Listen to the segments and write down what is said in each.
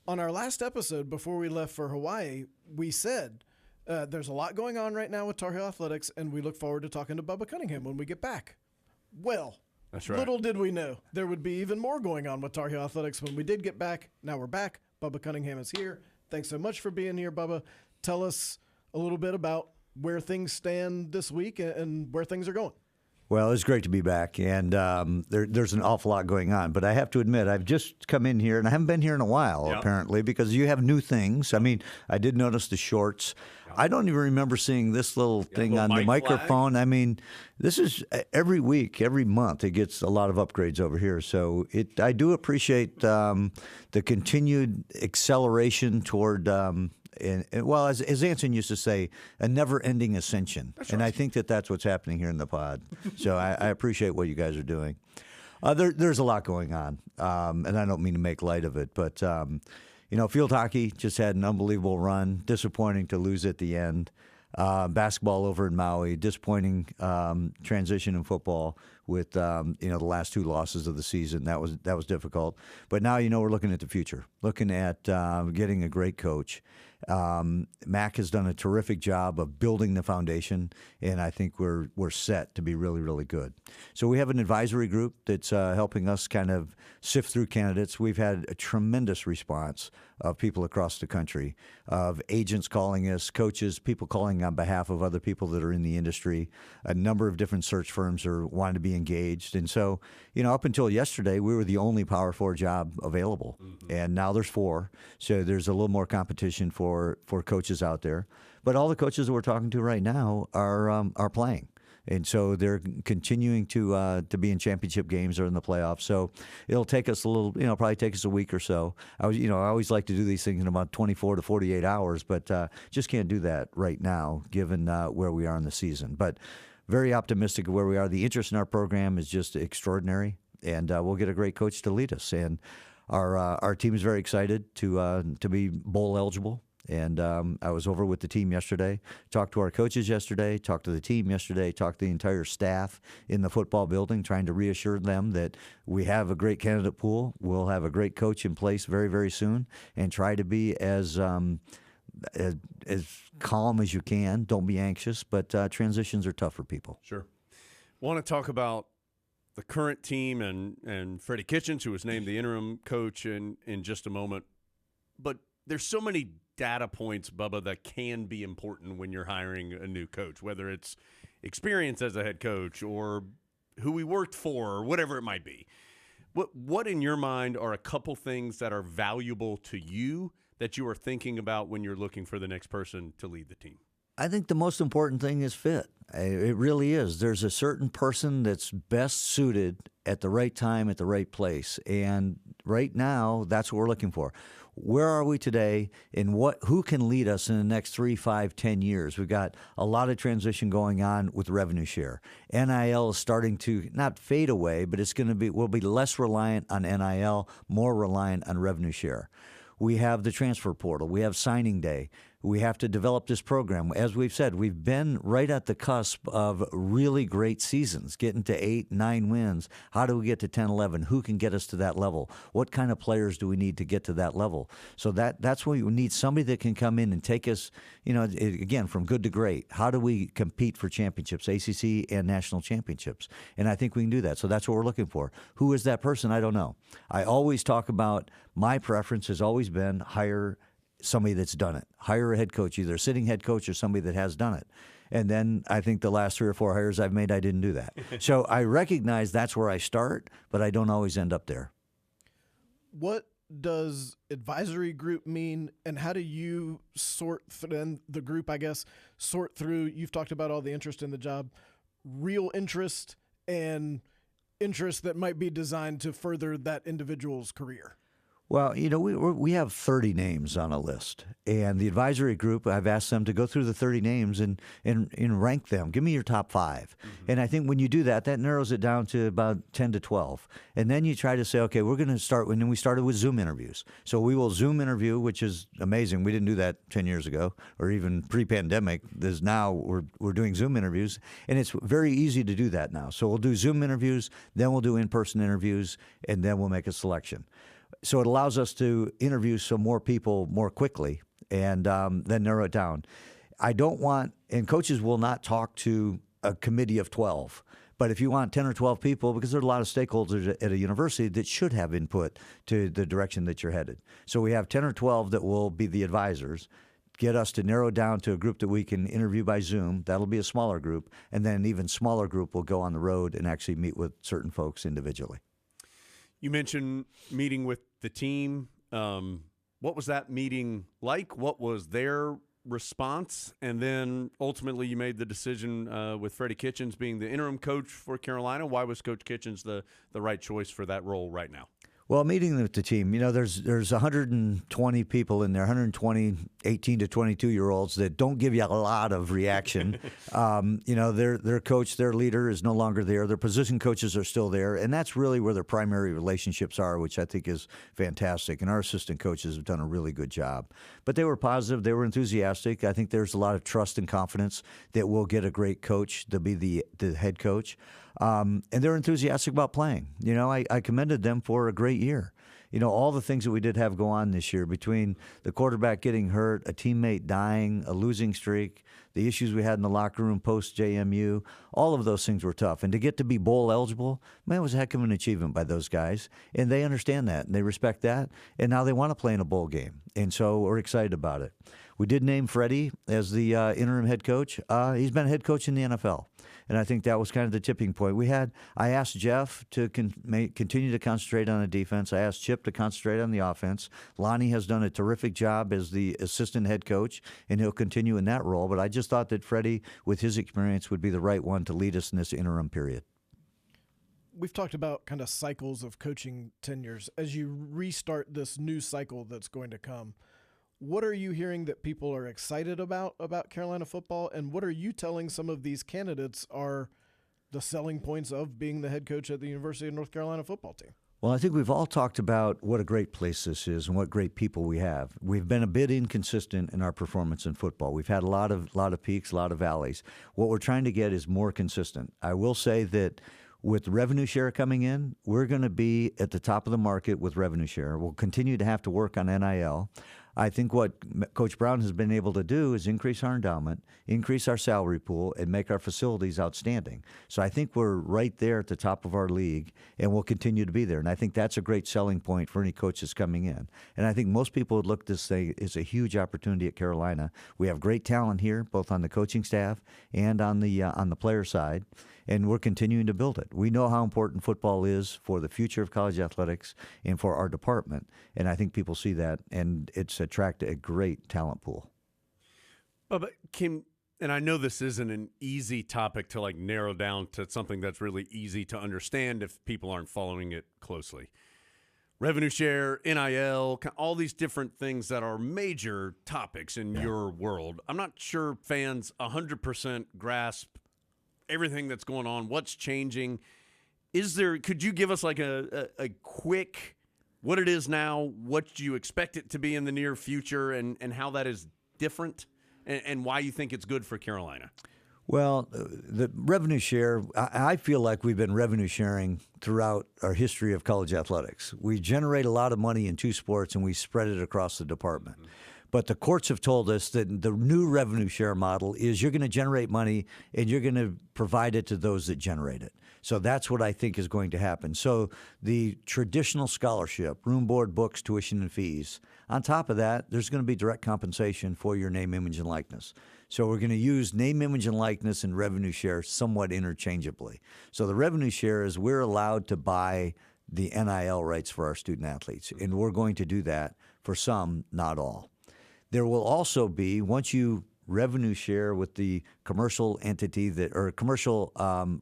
On our last episode before we left for Hawaii, we said there's a lot going on right now with Tar Heel Athletics, and we look forward to talking to Bubba Cunningham when we get back. Well, that's right. Little did we know there would be even more going on with Tar Heel Athletics when we did get back. Now we're back. Bubba Cunningham is here. Thanks so much for being here, Bubba. Tell us a little bit about where things stand this week and where things are going. Well, it's great to be back, and there's an awful lot going on. But I have to admit, I've just come in here, and I haven't been here in a while, apparently, because you have new things. I mean, I did notice the shorts. I don't even remember seeing this little thing on the microphone. Flag. I mean, this is every week, every month, it gets a lot of upgrades over here. So I do appreciate the continued acceleration toward well, as Anson used to say, a never-ending ascension. And I think that's what's happening here in the pod. So I appreciate what you guys are doing. There's a lot going on, and I don't mean to make light of it, but field hockey just had an unbelievable run. Disappointing to lose at the end. Basketball over in Maui, disappointing transition in football with the last two losses of the season. That was difficult. But now we're looking at the future, looking at getting a great coach. Mac has done a terrific job of building the foundation, and I think we're set to be really, really good. So we have an advisory group that's helping us kind of sift through candidates. We've had a tremendous response of people across the country, of agents calling us, coaches, people calling on behalf of other people that are in the industry. A number of different search firms are wanting to be engaged. And so, up until yesterday, we were the only Power 4 job available. Mm-hmm. And now there's 4. So there's a little more competition for coaches out there. But all the coaches that we're talking to right now are playing. And so they're continuing to be in championship games or in the playoffs. So it'll take us a little, probably take us a week or so. I always like to do these things in about 24 to 48 hours, but just can't do that right now given where we are in the season. But very optimistic of where we are. The interest in our program is just extraordinary, and we'll get a great coach to lead us. And our team is very excited to be bowl eligible. And I was over with the team yesterday, talked to our coaches yesterday, talked to the team yesterday, talked to the entire staff in the football building, trying to reassure them that we have a great candidate pool. We'll have a great coach in place very, very soon, and try to be as calm as you can. Don't be anxious, but transitions are tough for people. Sure. Want to talk about the current team and Freddie Kitchens, who was named the interim coach in just a moment. But there's so many data points, Bubba, that can be important when you're hiring a new coach, whether it's experience as a head coach or who we worked for or whatever it might be. What in your mind are a couple things that are valuable to you that you are thinking about when you're looking for the next person to lead the team? I think the most important thing is fit. It really is. There's a certain person that's best suited at the right time, at the right place. And right now, that's what we're looking for. Where are we today, and who can lead us in the next 3, 5, 10 years? We've got a lot of transition going on with revenue share. NIL is starting to not fade away, but we'll be less reliant on NIL, more reliant on revenue share. We have the transfer portal. We have signing day. We have to develop this program. As we've said, we've been right at the cusp of really great seasons, getting to 8, 9 wins. How do we get to 10, 11? Who can get us to that level? What kind of players do we need to get to that level? So that's where we need somebody that can come in and take us, again, from good to great. How do we compete for championships, ACC and national championships? And I think we can do that. So that's what we're looking for. Who is that person? I don't know. I always talk about my preference has always been hire somebody that's done it. Hire a head coach, either a sitting head coach or somebody that has done it. And then I think the last 3 or 4 hires I've made, I didn't do that. So I recognize that's where I start, but I don't always end up there. What does advisory group mean, and how do you sort through the group, I guess, sort through, you've talked about all the interest in the job, real interest and interest that might be designed to further that individual's career? Well, we have 30 names on a list, and the advisory group, I've asked them to go through the 30 names and rank them. Give me your top 5. Mm-hmm. And I think when you do that, that narrows it down to about 10 to 12. And then you try to say, okay, we're going to start, and then we started with Zoom interviews. So we will Zoom interview, which is amazing. We didn't do that 10 years ago or even pre-pandemic. There's now we're doing Zoom interviews, and it's very easy to do that now. So we'll do Zoom interviews, then we'll do in-person interviews, and then we'll make a selection. So it allows us to interview some more people more quickly and then narrow it down. I don't want, and coaches will not talk to a committee of 12. But if you want 10 or 12 people, because there are a lot of stakeholders at a university that should have input to the direction that you're headed. So we have 10 or 12 that will be the advisors, get us to narrow down to a group that we can interview by Zoom. That'll be a smaller group. And then an even smaller group will go on the road and actually meet with certain folks individually. You mentioned meeting with the team. What was that meeting like? What was their response? And then ultimately you made the decision with Freddie Kitchens being the interim coach for Carolina. Why was Coach Kitchens the right choice for that role right now? Well, meeting with the team, there's 120 people in there, 120 18 to 22-year-olds that don't give you a lot of reaction. Their coach, their leader is no longer there. Their position coaches are still there, and that's really where their primary relationships are, which I think is fantastic. And our assistant coaches have done a really good job. But they were positive. They were enthusiastic. I think there's a lot of trust and confidence that we'll get a great coach to be the head coach. And they're enthusiastic about playing. I commended them for a great year. All the things that we did have go on this year, between the quarterback getting hurt, a teammate dying, a losing streak, the issues we had in the locker room post-JMU, all of those things were tough. And to get to be bowl eligible, man, it was a heck of an achievement by those guys. And they understand that, and they respect that. And now they want to play in a bowl game. And so we're excited about it. We did name Freddie as the interim head coach. He's been a head coach in the NFL. And I think that was kind of the tipping point. I asked Jeff to continue to concentrate on the defense. I asked Chip to concentrate on the offense. Lonnie has done a terrific job as the assistant head coach, and he'll continue in that role. But I just thought that Freddie, with his experience, would be the right one to lead us in this interim period. We've talked about kind of cycles of coaching tenures. As you restart this new cycle that's going to come, what are you hearing that people are excited about Carolina football, and what are you telling some of these candidates are the selling points of being the head coach at the University of North Carolina football team? Well, I think we've all talked about what a great place this is and what great people we have. We've been a bit inconsistent in our performance in football. We've had a lot of peaks, a lot of valleys. What we're trying to get is more consistent. I will say that with revenue share coming in, we're going to be at the top of the market with revenue share. We'll continue to have to work on NIL. I think what Coach Brown has been able to do is increase our endowment, increase our salary pool, and make our facilities outstanding. So I think we're right there at the top of our league, and we'll continue to be there. And I think that's a great selling point for any coaches coming in. And I think most people would look at this say it's a huge opportunity at Carolina. We have great talent here, both on the coaching staff and on the player side. And we're continuing to build it. We know how important football is for the future of college athletics and for our department. And I think people see that, and it's attracted a great talent pool. But Kim, and I know this isn't an easy topic to narrow down to something that's really easy to understand if people aren't following it closely. Revenue share, NIL, all these different things that are major topics in your world. I'm not sure fans 100% grasp everything that's going on, what's changing. Could you give us a quick, what it is now, what you expect it to be in the near future, and how that is different, and why you think it's good for Carolina? Well, the revenue share, I feel like we've been revenue sharing throughout our history of college athletics. We generate a lot of money in two sports, and we spread it across the department. Mm-hmm. But the courts have told us that the new revenue share model is you're going to generate money and you're going to provide it to those that generate it. So that's what I think is going to happen. So the traditional scholarship, room, board, books, tuition, and fees, on top of that, there's going to be direct compensation for your name, image, and likeness. So we're going to use name, image, and likeness and revenue share somewhat interchangeably. So the revenue share is we're allowed to buy the NIL rights for our student athletes, and we're going to do that for some, not all. There will also be, once you revenue share with the commercial entity commercial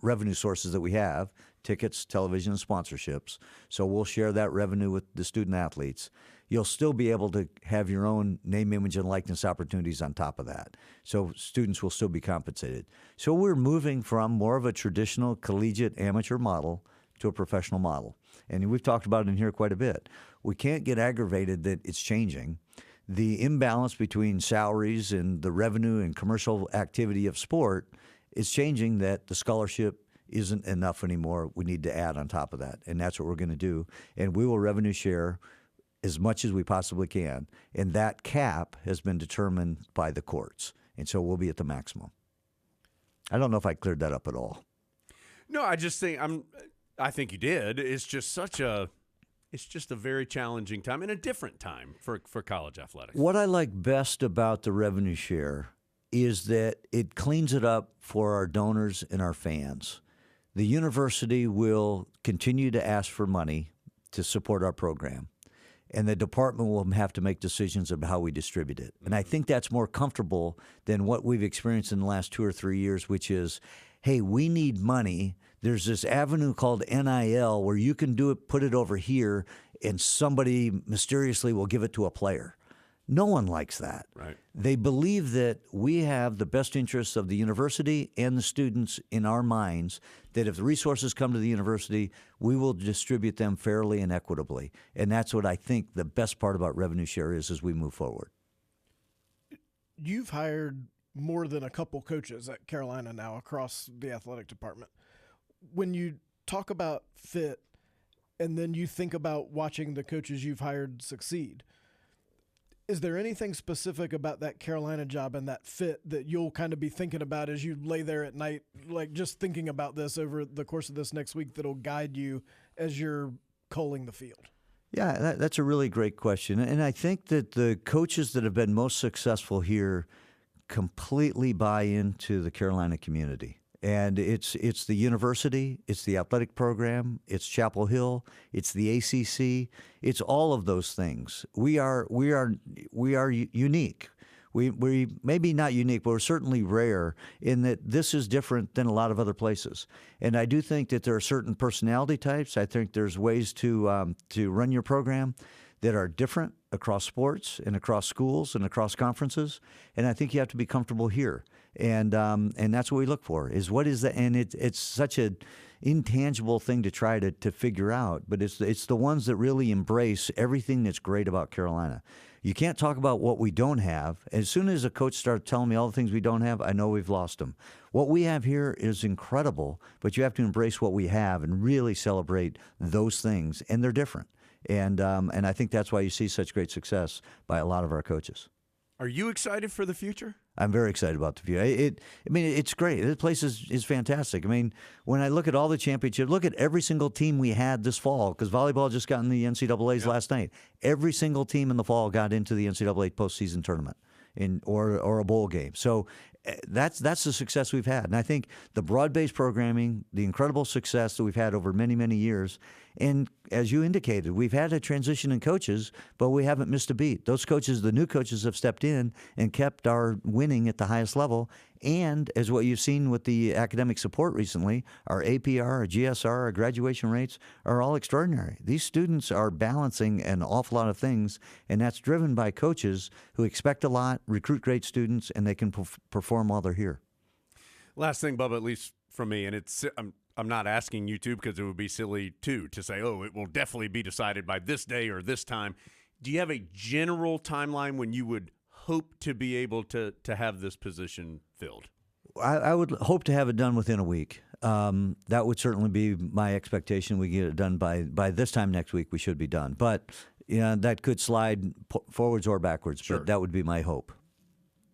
revenue sources that we have, tickets, television, and sponsorships. So we'll share that revenue with the student athletes. You'll still be able to have your own name, image, and likeness opportunities on top of that. So students will still be compensated. So we're moving from more of a traditional collegiate amateur model to a professional model. And we've talked about it in here quite a bit. We can't get aggravated that it's changing. The imbalance between salaries and the revenue and commercial activity of sport is changing, that the scholarship isn't enough anymore. We need to add on top of that, and that's what we're going to do. And we will revenue share as much as we possibly can, and that cap has been determined by the courts, and so we'll be at the maximum. I don't know if I cleared that up at all. No, I just think I think you did. It's just a very challenging time and a different time for college athletics. What I like best about the revenue share is that it cleans it up for our donors and our fans. The university will continue to ask for money to support our program, and the department will have to make decisions about how we distribute it. And I think that's more comfortable than what we've experienced in the last 2 or 3 years, which is, hey, we need money. There's this avenue called NIL where you can do it, put it over here, and somebody mysteriously will give it to a player. No one likes that. Right. They believe that we have the best interests of the university and the students in our minds, that if the resources come to the university, we will distribute them fairly and equitably. And that's what I think the best part about revenue share is as we move forward. You've hired more than a couple coaches at Carolina now across the athletic department. When you talk about fit and then you think about watching the coaches you've hired succeed, is there anything specific about that Carolina job and that fit that you'll kind of be thinking about as you lay there at night, like just thinking about this over the course of this next week, that'll guide you as you're culling the field? Yeah, that's a really great question. And I think that the coaches that have been most successful here completely buy into the Carolina community. And it's the university, it's the athletic program, it's Chapel Hill, it's the ACC, it's all of those things. We are unique. We maybe not unique, but we're certainly rare in that this is different than a lot of other places. And I do think that there are certain personality types. I think there's ways to run your program that are different across sports and across schools and across conferences. And I think you have to be comfortable here. And that's what we look for is what is that? And it's such an intangible thing to try to figure out, but it's the ones that really embrace everything that's great about Carolina. You can't talk about what we don't have. As soon as a coach starts telling me all the things we don't have, I know we've lost them. What we have here is incredible, but you have to embrace what we have and really celebrate those things, and they're different. And I think that's why you see such great success by a lot of our coaches. Are you excited for the future? I'm very excited about the future. It's great. This place is fantastic. I mean, when I look at all the championships, look at every single team we had this fall, because volleyball just got in the NCAAs last night. Every single team in the fall got into the NCAA postseason tournament or a bowl game. So that's the success we've had. And I think the broad-based programming, the incredible success that we've had over many, many years, and as you indicated, we've had a transition in coaches, but we haven't missed a beat. Those coaches, the new coaches, have stepped in and kept our winning at the highest level. And as what you've seen with the academic support recently, our APR, our GSR, our graduation rates are all extraordinary. These students are balancing an awful lot of things, and that's driven by coaches who expect a lot, recruit great students, and they can perform while they're here. Last thing, Bubba, at least from me, and I'm not asking you to because it would be silly too to say, oh, it will definitely be decided by this day or this time. Do you have a general timeline when you would hope to be able to have this position filled? I would hope to have it done within a week. That would certainly be my expectation. We get it done by this time next week. We should be done, but that could slide forwards or backwards. Sure. But that would be my hope.